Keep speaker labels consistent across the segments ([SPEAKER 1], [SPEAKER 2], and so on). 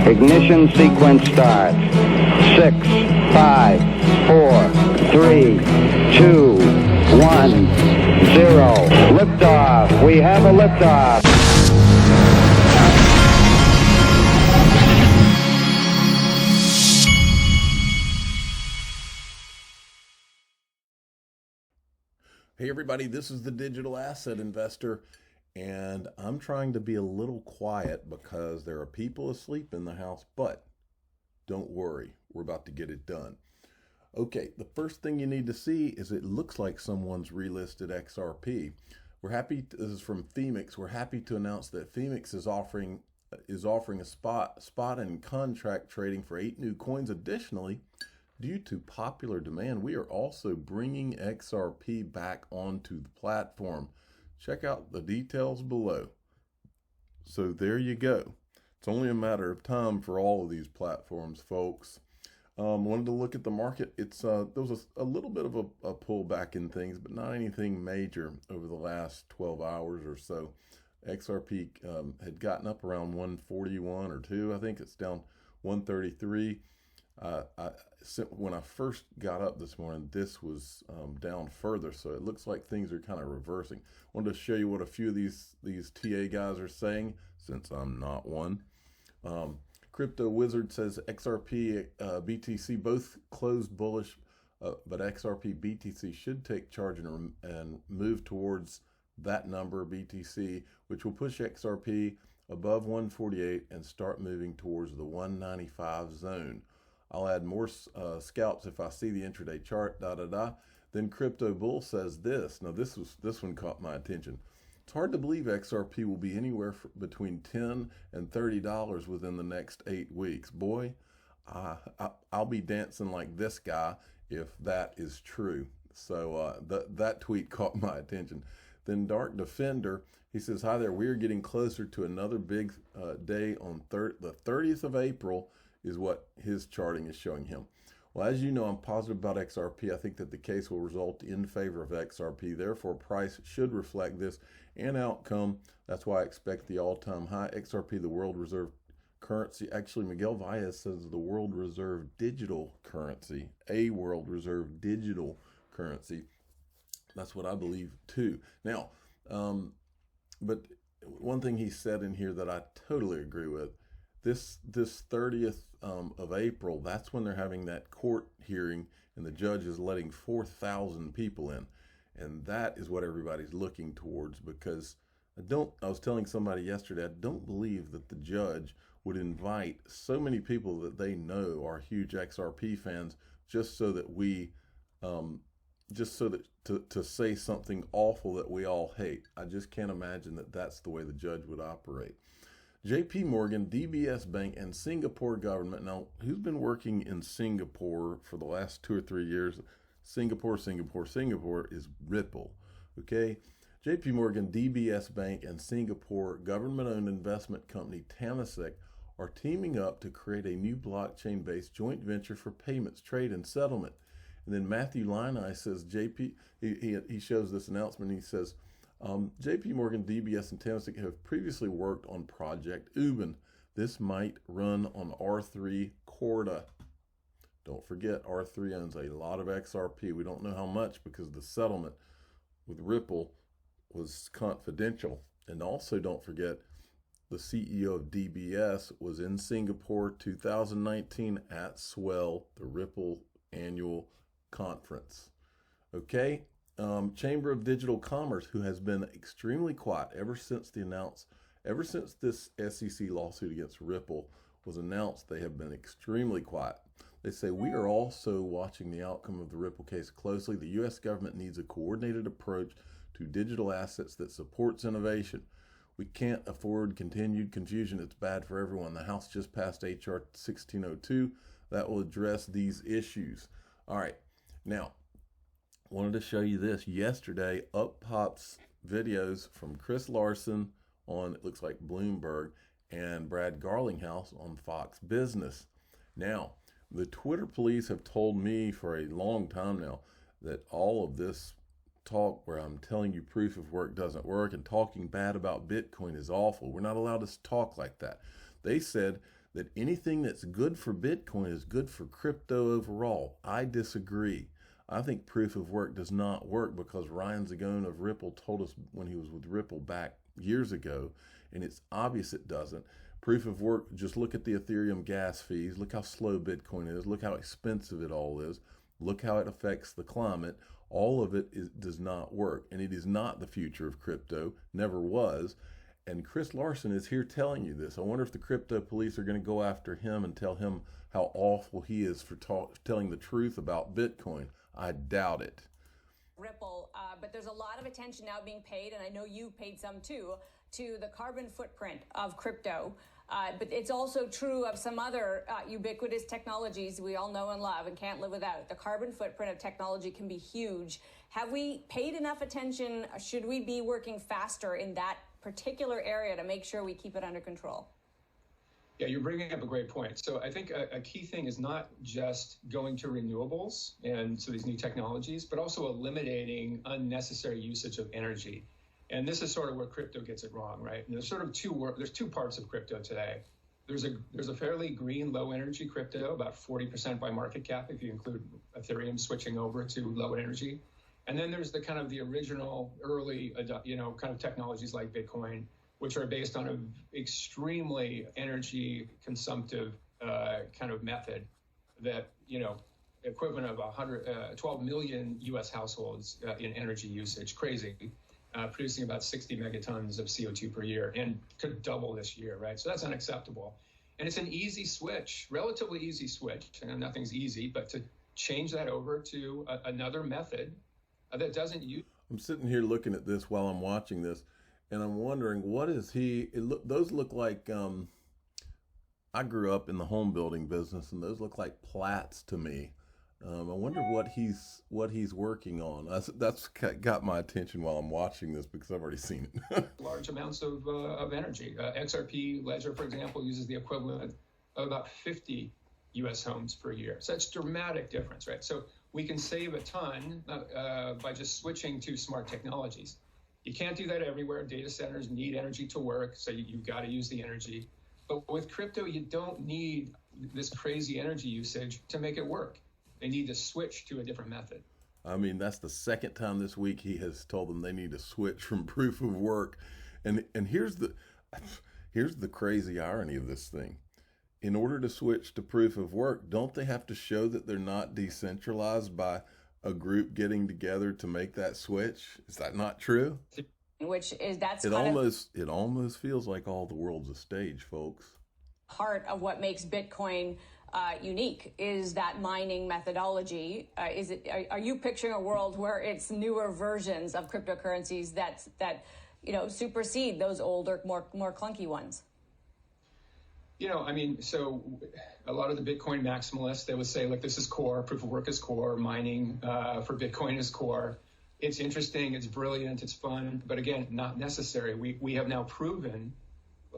[SPEAKER 1] Ignition sequence starts. 6, 5, 4, 3, 2, 1, 0. Liftoff. We have a liftoff.
[SPEAKER 2] Hey everybody, this is the Digital Asset Investor, and I'm trying to be a little quiet because there are people asleep in the house, but don't worry, we're about to get it done. Okay, the first thing you need to see is it looks like someone's relisted XRP. This is from Phoenix. We're happy to announce that Phoenix is offering a spot and contract trading for 8 new coins. Additionally, due to popular demand, we are also bringing XRP back onto the platform. Check out the details below. So there you go. It's only a matter of time for all of these platforms, folks. Wanted to look at the market. There was a little bit of a pullback in things, but not anything major over the last 12 hours or so. XRP had gotten up around 141 or 2. I think it's down 133. When I first got up this morning, this was down further, so it looks like things are kind of reversing. Wanted to show you what a few of these TA guys are saying, since I'm not one. Crypto Wizard says XRP, BTC both closed bullish, but XRP BTC should take charge and move towards that number BTC, which will push XRP above 148 and start moving towards the 195 zone. I'll add more scalps if I see the intraday chart, Then Crypto Bull says this. Now this one caught my attention. It's hard to believe XRP will be anywhere between $10 and $30 within the next 8 weeks. Boy, I'll be dancing like this guy if that is true. So that tweet caught my attention. Then Dark Defender, he says, hi there, we are getting closer to another big day on the 30th of April is what his charting is showing him. Well, as you know, I'm positive about XRP. I think that the case will result in favor of XRP. Therefore, price should reflect this and outcome. That's why I expect the all-time high. XRP, the world reserve currency. Actually, Miguel Valles says the world reserve digital currency, a world reserve digital currency. That's what I believe too. Now, but one thing he said in here that I totally agree with, this 30th of April, that's when they're having that court hearing and the judge is letting 4,000 people in. And that is what everybody's looking towards, because I was telling somebody yesterday, I don't believe that the judge would invite so many people that they know are huge XRP fans just so that to say something awful that we all hate. I just can't imagine that that's the way the judge would operate. JP Morgan, DBS Bank, and Singapore government. Now, who's been working in Singapore for the last 2 or 3 years? Singapore is Ripple, okay? JP Morgan, DBS Bank, and Singapore government-owned investment company Temasek are teaming up to create a new blockchain-based joint venture for payments, trade, and settlement. And then Matthew Liney says, he shows this announcement, he says, JP Morgan, DBS, and Temasek have previously worked on Project Ubin. This might run on R3 Corda. Don't forget, R3 owns a lot of XRP. We don't know how much because the settlement with Ripple was confidential. And also don't forget, the CEO of DBS was in Singapore 2019 at Swell, the Ripple annual conference. Okay. Chamber of Digital Commerce, who has been extremely quiet ever since this SEC lawsuit against Ripple was announced, they have been extremely quiet. They say, we are also watching the outcome of the Ripple case closely. The U.S. government needs a coordinated approach to digital assets that supports innovation. We can't afford continued confusion. It's bad for everyone. The House just passed H.R. 1602 that will address these issues. All right, now, wanted to show you this. Yesterday, up pops videos from Chris Larson on, it looks like Bloomberg, and Brad Garlinghouse on Fox Business. Now, the Twitter police have told me for a long time now that all of this talk where I'm telling you proof of work doesn't work and talking bad about Bitcoin is awful. We're not allowed to talk like that. They said that anything that's good for Bitcoin is good for crypto overall. I disagree. I think proof of work does not work because Ryan Zagone of Ripple told us when he was with Ripple back years ago, and it's obvious it doesn't. Proof of work, just look at the Ethereum gas fees. Look how slow Bitcoin is. Look how expensive it all is. Look how it affects the climate. All of it does not work, and it is not the future of crypto, never was. And Chris Larsen is here telling you this. I wonder if the crypto police are going to go after him and tell him how awful he is for telling the truth about Bitcoin. I doubt it.
[SPEAKER 3] Ripple, but there's a lot of attention now being paid, and I know you paid some too, to the carbon footprint of crypto. But it's also true of some other ubiquitous technologies we all know and love and can't live without. The carbon footprint of technology can be huge. Have we paid enough attention? Should we be working faster in that particular area to make sure we keep it under control?
[SPEAKER 4] Yeah, you're bringing up a great point. So I think a key thing is not just going to renewables and so these new technologies, but also eliminating unnecessary usage of energy. And this is sort of where crypto gets it wrong, right? And there's sort of there's two parts of crypto today. There's a fairly green, low energy crypto, about 40% by market cap, if you include Ethereum switching over to low energy. And then there's the kind of the original early, kind of technologies like Bitcoin, which are based on an extremely energy consumptive kind of method that, equivalent of 12 million US households in energy usage, crazy, producing about 60 megatons of CO2 per year and could double this year, right? So that's unacceptable. And it's an easy switch, relatively easy switch, and nothing's easy, but to change that over to another method that doesn't use.
[SPEAKER 2] I'm sitting here looking at this while I'm watching this, and I'm wondering, what is he? Those look like, I grew up in the home building business, and those look like plats to me. I wonder what he's working on. That's got my attention while I'm watching this because I've already seen it.
[SPEAKER 4] Large amounts of energy. XRP ledger, for example, uses the equivalent of about 50 U.S. homes per year. So that's a dramatic difference, right? So we can save a ton by just switching to smart technologies. You can't do that everywhere. Data centers need energy to work, so you've got to use the energy. But with crypto, you don't need this crazy energy usage to make it work. They need to switch to a different method.
[SPEAKER 2] I mean, that's the second time this week he has told them they need to switch from proof of work. And here's the crazy irony of this thing. In order to switch to proof of work, don't they have to show that they're not decentralized by a group getting together to make that switch? Is that not true?
[SPEAKER 3] Which is
[SPEAKER 2] it almost feels like all the world's a stage, folks.
[SPEAKER 3] Part of what makes Bitcoin unique is that mining methodology. Are you picturing a world where it's newer versions of cryptocurrencies that supersede those older, more clunky ones?
[SPEAKER 4] So a lot of the Bitcoin maximalists, they would say, look, this is core, proof of work is core, mining for Bitcoin is core. It's interesting, it's brilliant, it's fun, but again, not necessary. We have now proven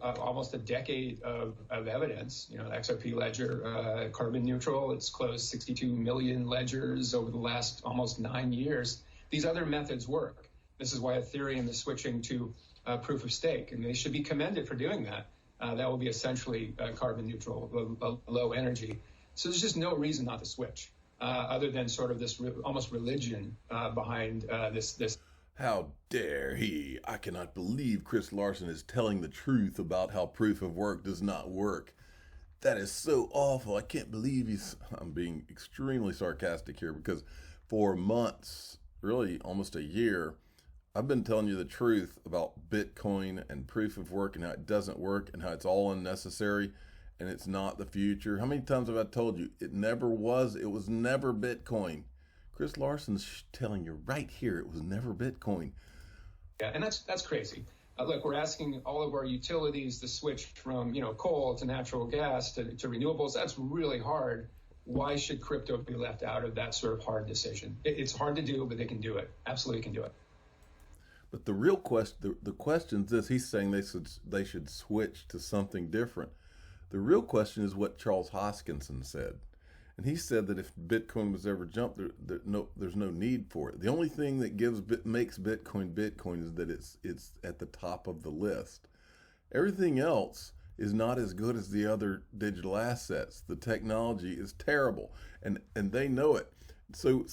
[SPEAKER 4] almost a decade of evidence, XRP ledger, carbon neutral, it's closed 62 million ledgers over the last almost 9 years. These other methods work. This is why Ethereum is switching to proof of stake, and they should be commended for doing that. That will be essentially carbon neutral, low energy. So there's just no reason not to switch, other than sort of this almost religion behind this.
[SPEAKER 2] How dare he? I cannot believe Chris Larsen is telling the truth about how proof of work does not work. That is so awful. I can't believe I'm being extremely sarcastic here because for months, really almost a year, I've been telling you the truth about Bitcoin and proof of work and how it doesn't work and how it's all unnecessary and it's not the future. How many times have I told you it never was? It was never Bitcoin. Chris Larsen's telling you right here it was never Bitcoin.
[SPEAKER 4] Yeah, and that's crazy. Look, we're asking all of our utilities to switch from coal to natural gas to renewables. That's really hard. Why should crypto be left out of that sort of hard decision? It's hard to do, but they can do it. Absolutely can do it.
[SPEAKER 2] But the real question, the question is this: he's saying they should switch to something different. The real question is what Charles Hoskinson said. And he said that if Bitcoin was ever jumped, there's no need for it. The only thing that makes Bitcoin Bitcoin is that it's at the top of the list. Everything else is not as good as the other digital assets. The technology is terrible, and they know it. So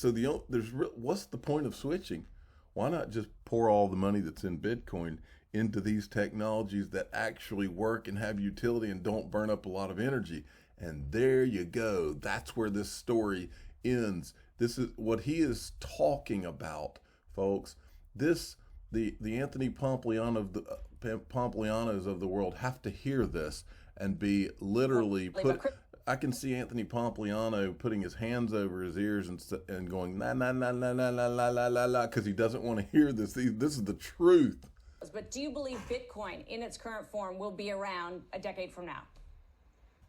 [SPEAKER 2] what's the point of switching? Why not just pour all the money that's in Bitcoin into these technologies that actually work and have utility and don't burn up a lot of energy? And there you go. That's where this story ends. This is what he is talking about, folks. The Anthony Pomplianos of the world have to hear this and be literally put. I can see Anthony Pompliano putting his hands over his ears and going la la la la la la la la la la, because he doesn't want to hear this. This is the truth.
[SPEAKER 3] But do you believe Bitcoin in its current form will be around a decade from now?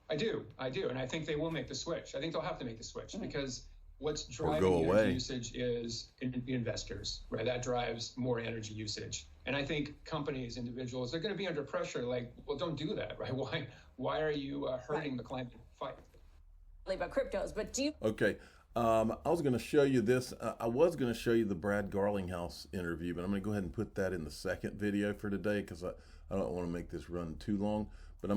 [SPEAKER 4] I do, and I think they will make the switch. I think they'll have to make the switch because what's
[SPEAKER 2] Or
[SPEAKER 4] driving
[SPEAKER 2] go away.
[SPEAKER 4] energy usage is investors, right? That drives more energy usage. And I think companies, individuals, they're going to be under pressure. Like, well, don't do that, right? Why are you hurting the climate fight?
[SPEAKER 3] About cryptos, but do you?
[SPEAKER 2] Okay. I was going to show you this. I was going to show you the Brad Garlinghouse interview, but I'm going to go ahead and put that in the second video for today because I don't want to make this run too long. But I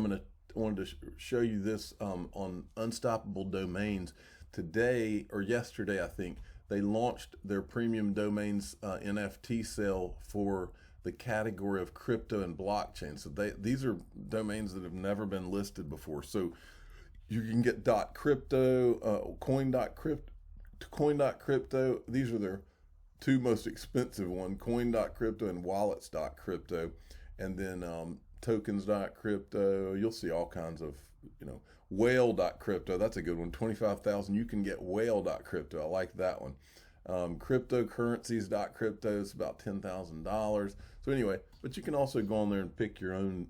[SPEAKER 2] wanted to show you this on Unstoppable Domains. Today or yesterday, I think, they launched their premium domains NFT sale for the category of crypto and blockchain. So these are domains that have never been listed before. So you can get .crypto, coin.crypto. These are their two most expensive ones, coin.crypto and wallets.crypto. And then tokens.crypto. You'll see all kinds of, whale.crypto. That's a good one. 25,000. You can get whale.crypto. I like that one. Cryptocurrencies.crypto is about $10,000. So anyway, but you can also go on there and pick your own,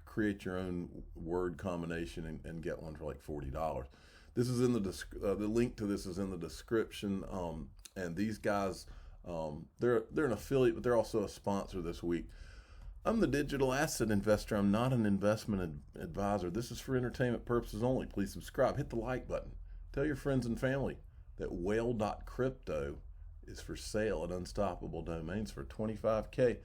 [SPEAKER 2] create your own word combination and get one for like $40. This is in the link to this is in the description. And these guys, they're an affiliate, but they're also a sponsor this week. I'm the digital asset investor. I'm not an investment advisor. This is for entertainment purposes only. Please subscribe. Hit the like button. Tell your friends and family that whale.crypto is for sale at Unstoppable Domains for $25K.